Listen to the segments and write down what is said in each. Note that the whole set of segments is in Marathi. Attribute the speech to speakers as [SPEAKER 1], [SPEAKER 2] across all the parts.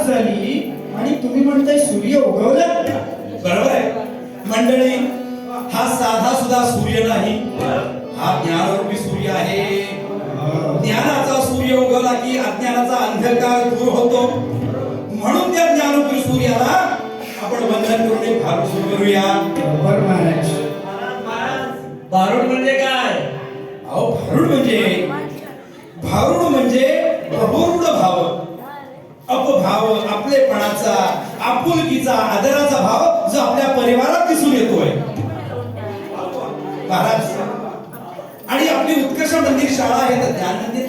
[SPEAKER 1] रात झाली आणि तुम्ही म्हणताय सूर्य उगवला.
[SPEAKER 2] बरोबर आहे मंडळी. हा साधा सुद्धा सूर्य नाही, हा ज्ञानरूपी सूर्य आहे. ज्ञानाचा सूर्य उगवला की अज्ञानाचा अंधकार दूर होतो. म्हणून त्या ज्ञानरूपी सूर्याला आपण वंदन करून एक भारूड सुरू करूया.
[SPEAKER 1] बरोबर महाराज.
[SPEAKER 3] भारूड म्हणजे काय?
[SPEAKER 2] अहो भारूड म्हणजे अपूर्ण भाव, अपभाव, आपलेपणाचा, आपुलकीचा, आदराचा भाव जो आपल्या परिवारात दिसून येतोय महाराज. आणि आपली उत्कर्ष मंदिर शाळा आहे तर ज्ञान मंदिर.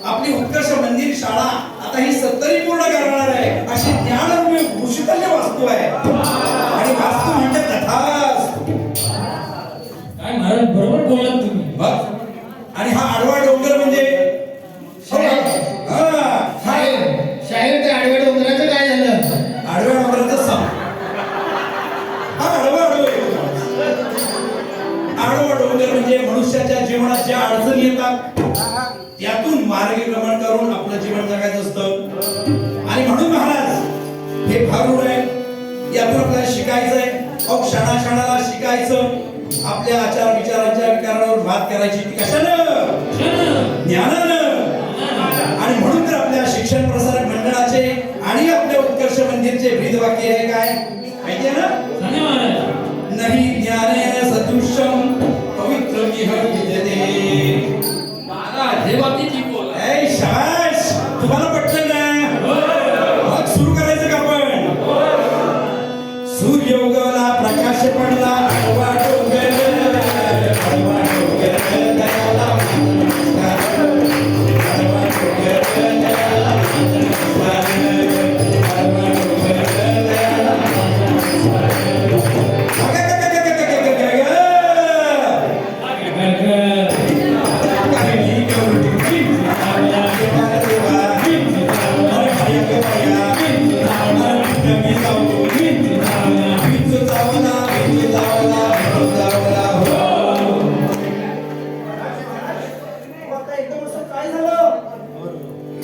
[SPEAKER 2] आपली उत्कर्ष मंदिर शाळा आता ही 70 पूर्ण करणार आहे अशी ज्ञानरूपी ऋषिकल्य वास्तू आहे. आणि वास्तू म्हणजे तथास्तु.
[SPEAKER 3] काय महाराज बरोबर बोललात तुम्ही.
[SPEAKER 2] बघ. आणि हा आडवा डोंगर म्हणजे
[SPEAKER 1] शाहीर त्या आडव्या डोंगराचं काय झालं?
[SPEAKER 2] आडव्या डोंगराचं सांग. हा आडवा डोंगर म्हणजे मनुष्याच्या जीवनात ज्या अडचणी येतात त्यातून मार्गक्रमण करून आपलं जीवन जगायचं असतं. आणि म्हणून महाराज हे भारूड आहे, यातून आपल्याला शिकायचंय. क्षणाक्षणाला शिकायचं. आपल्या आचार विचारांच्या विकारांवर मात करायची. ती कशानं? ज्ञानानं. आणि म्हणून तर आपल्या शिक्षण प्रसारक मंडळाचे आणि आपल्या उत्कर्ष मंदिरचे ब्रीदवाक्य आहे काय माहितीये ना? नाही ज्ञानेन सदृशम पवित्रमिह विद्यते.
[SPEAKER 3] महाराज हे बाबतीची बोल.
[SPEAKER 2] ए शाबाश, तुम्हाला पटलं ना? मग सुरू करायचं का आपण? सूर्य उगवला, प्रकाश पडला, आडवा डोंगर, आडवा डोंगर दयाला, आडवा डोंगर दयाला, आडवा डोंगर दयाला.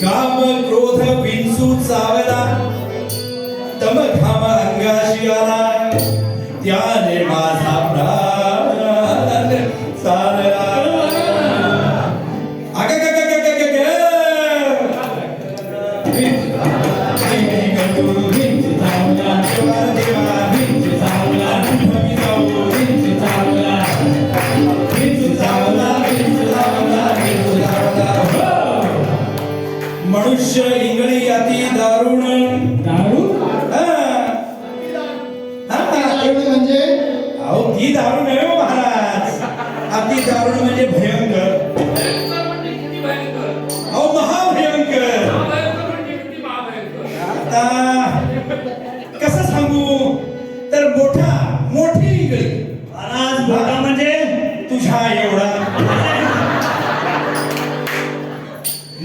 [SPEAKER 2] काम क्रोध विंचू चावला, तम घाम अंगाशी आला, त्याने माझा प्राण चालला. मनुष्य इंगळी अति दारुण.
[SPEAKER 3] दारूण
[SPEAKER 1] म्हणजे
[SPEAKER 2] अहो ती दारुण आहे हो महाराज. अति दारुण म्हणजे भयंकर. अहो महाभयंकर. आता कसं सांगू तर मोठी इंगळी.
[SPEAKER 3] महाराज मोठा म्हणजे
[SPEAKER 2] तुझ्या एवढा.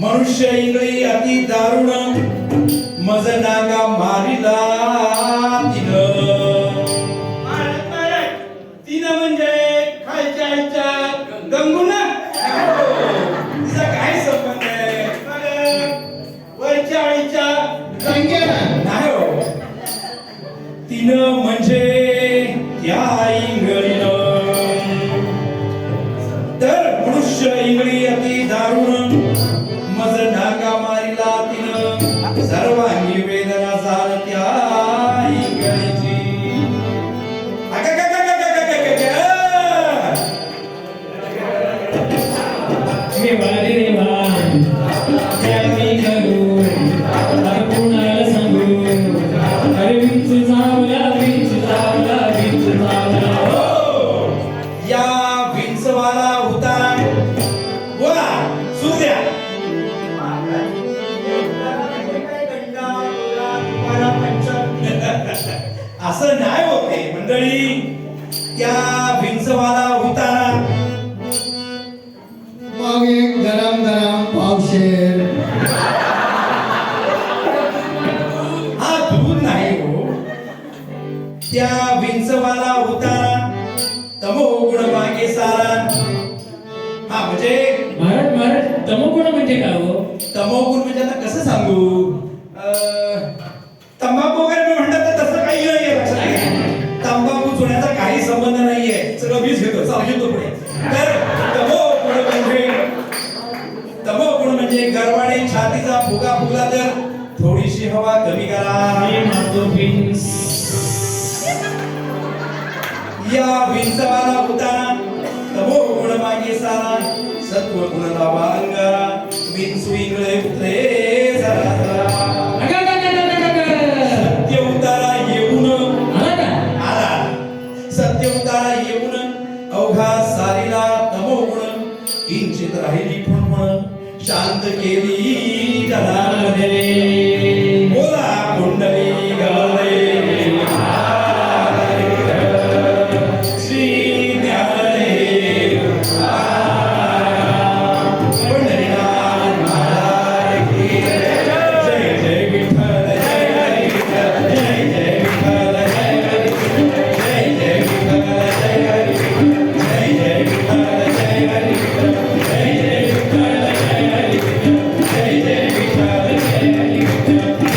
[SPEAKER 2] मनुष्य इंगळी अति दारुण, मज नागा मारिला तिनं. तिनं म्हणजे खायच्या आईच्या गंगूना. तिचा काय संबंध आहे? वरच्या आईच्या गंगेनं नाही हो. तिनं म्हणजे त्या इंगळीनं. तर मनुष्य इंगळी अति दारुण, मज नागा मारिला तिनं, सर्वांगी वेदना झाल त्या इंगळीची.
[SPEAKER 3] हे वारे रे भान त्या मी करू अरे कुणाला सांगू. अरे विंच चावला, विंच चावला, विंच चावला.
[SPEAKER 2] या विंचवाला होता बोला सुरू द्या. असं नाही होते मंडळी. त्या विंचवाला होता
[SPEAKER 1] मग एक गरम गरम पावशेर.
[SPEAKER 2] हा दूध नाही हो. त्या विंचवाला होता तमोगुण मागे सारा. हा म्हणजे
[SPEAKER 3] महाराज तमोगुण म्हणजे काय हो?
[SPEAKER 2] तमोगुण म्हणजे आता कसं सांगू. तंबाखू वगैरे मी म्हणतात तर तसं काही नाहीये लक्षात घ्या. तंबाखू चुण्याचा काही संबंध नाहीये. सगळं वीज घेतो चालू पुढे. तर तमो गुण म्हणजे गरवाणे छातीचा फुगा फुगला तर थोडीशी हवा कमी करा.
[SPEAKER 3] मी मारतो पिन्स.
[SPEAKER 2] या विंचवाला उतारा तमो गुण मागे सारा सत्व गुण लावा अंगारा विंच विंगळे उतरे जरा जरा. सत्य उतारा येऊन आला. सत्य उतारा येऊन अवघा सारीला तमो गुण किंचित राहिली पण शांत केली जनामध्ये.